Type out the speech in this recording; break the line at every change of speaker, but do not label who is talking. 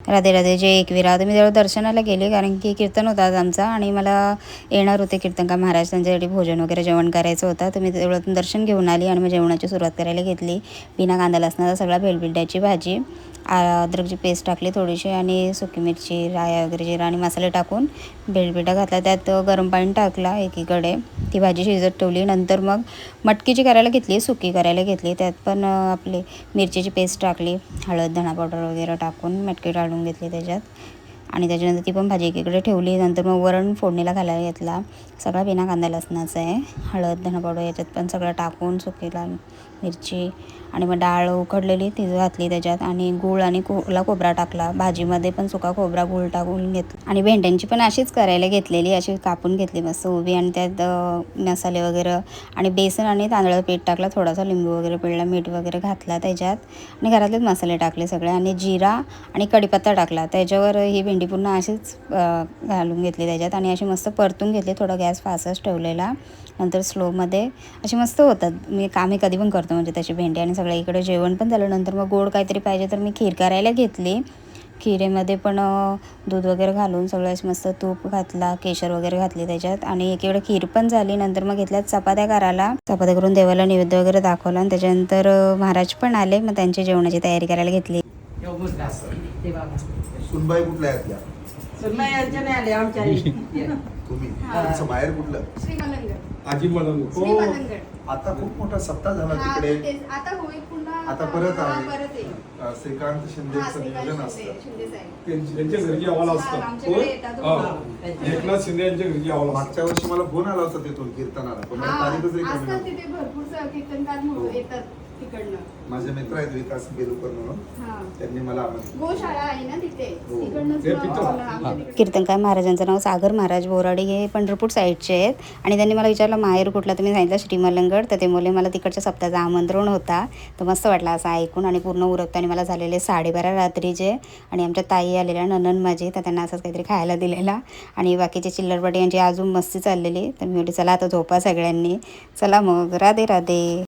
राधे राधे जय एकविरा. तर मी जवळ दर्शनाला गेले कारण की कीर्तन होता आज आमचा आणि मला येणार होते कीर्तनकार महाराज, त्यांच्यासाठी भोजन वगैरे जेवण करायचं होतं. तर मी देवळातून दर्शन घेऊन आली आणि मग जेवणाची सुरुवात करायला घेतली. बिना कांदा लसणाचा सगळा भेळबिंड्याची भाजी, अद्रकची पेस्ट टाकली थोडीशी आणि सुकी मिरची, राया वगैरे जिरा आणि मसाले टाकून भेळबिंडा घातला. त्यात गरम पाणी टाकला एकीकडे, ती भाजी शिजत ठेवली. नंतर मग मटकीची करायला घेतली, सुकी करायला घेतली. त्यात पण आपली मिरचीची पेस्ट टाकली, हळद धणा पावडर वगैरे टाकून मटकी टाळून घेतली त्याच्यात आणि त्याच्यानंतर ती पण भाजी एकीकडे ठेवली. नंतर मग वरण फोडणीला घालायला घेतला. सगळा बिना कांदा लसणाचा आहे. हळद धणा पावडर याच्यात पण सगळं टाकून सुकी लाल मिरची आणि मग डाळ उकडलेली ती घातली त्याच्यात आणि गूळ आणि ओला खोबरा टाकला. भाजीमध्ये पण सुका खोबरा गूळ टाकून घेतला आणि भेंड्यांची पण अशीच करायला घेतलेली, अशी कापून घेतली मस्त उभी आणि त्यात मसाले वगैरे आणि बेसन आणि तांदळाचं पीठ टाकला, थोडासा लिंबू वगैरे पिळला, मीठ वगैरे घातला त्याच्यात आणि घरातलेच मसाले टाकले सगळे आणि जिरा आणि कढीपत्ता टाकला. त्याच्यावर ही भेंडी पुन्हा अशीच घालून घेतली त्याच्यात आणि अशी मस्त परतून घेतली. थोडा गॅस फास्टच ठेवलेला, नंतर स्लोमध्ये अशी मस्त होतात. आम्ही कधी पण करतो म्हणजे त्याची भेंडी. आणि सगळ्या इकडे जेवण पण झालं. नंतर मग गोड काहीतरी पाहिजे तर मी खीर करायला घेतली. खिरेमध्ये पण दूध वगैरे घालून सगळं मस्त तूप घातला, केशर वगैरे घातली त्याच्यात आणि एकीकडे खीर पण झाली. नंतर मग घेतल्यात चपात्या करायला, चपात्या करून देवाला नैवेद्य वगैरे दाखवला आणि त्याच्यानंतर महाराज पण आले. मग त्यांची जेवणाची तयारी करायला घेतली.
सुनबाई कुठल्या आहेत त्या?
सुनबाई यांच्या नाही आल्या आमच्या
तुम्ही तुमचं माहेर कुठलं?
आजी मलंग.
हो. आता खूप मोठा सप्ताह झाला तिकडे.
आता होईल पुन्हा.
आता परत आहे.
परत येईल.
श्रीकांत शिंदेचं नियोजन असतं.
त्यांच्या घरची आम्हाला असतं.
आमच्याकडे येतात.
एकनाथ शिंदे यांच्या घरची आम्हाला
मागच्या वर्षी मला फोन आला होता तिथून कीर्तनाला, पण मला तारीखच रिकामी
असतात
नव्हती.
तिथे भरपूर कीर्तनकार म्हणून येतात तिकडनं.
माझे मित्र आहेत विकास बेलुकर म्हणून,
हा.
त्यांनी मला आमंत्रित.
गोशाळा आहे ना तिथे,
हो.
तिकडनंच
हे
मग
पिक्चर.
आमच्या तिकडे.
कीर्तनकार महाराजांचं नाव सागर महाराज बोराडे, हे पंढरपूर साईडचे आहेत आणि त्यांनी मला विचारलं माहेर कुठला, तर मी सांगितलं श्रीमलंगड. तर ते बोलले मला तिकडच्या सप्ताहाचं आमंत्रण होता. तर मस्त वाटलं असं ऐकून आणि पूर्ण उरकताना मला झालेले 12:30 रात्रीचे आणि आमच्या ताई आलेल्या ननन माझी, तर त्यांना असंच काहीतरी खायला दिलेला आणि बाकीचे चिल्लरपाटी यांची अजून मस्ती चाललेली. तर मी म्हटली चला आता झोपा सगळ्यांनी, चला मग राधे राधे.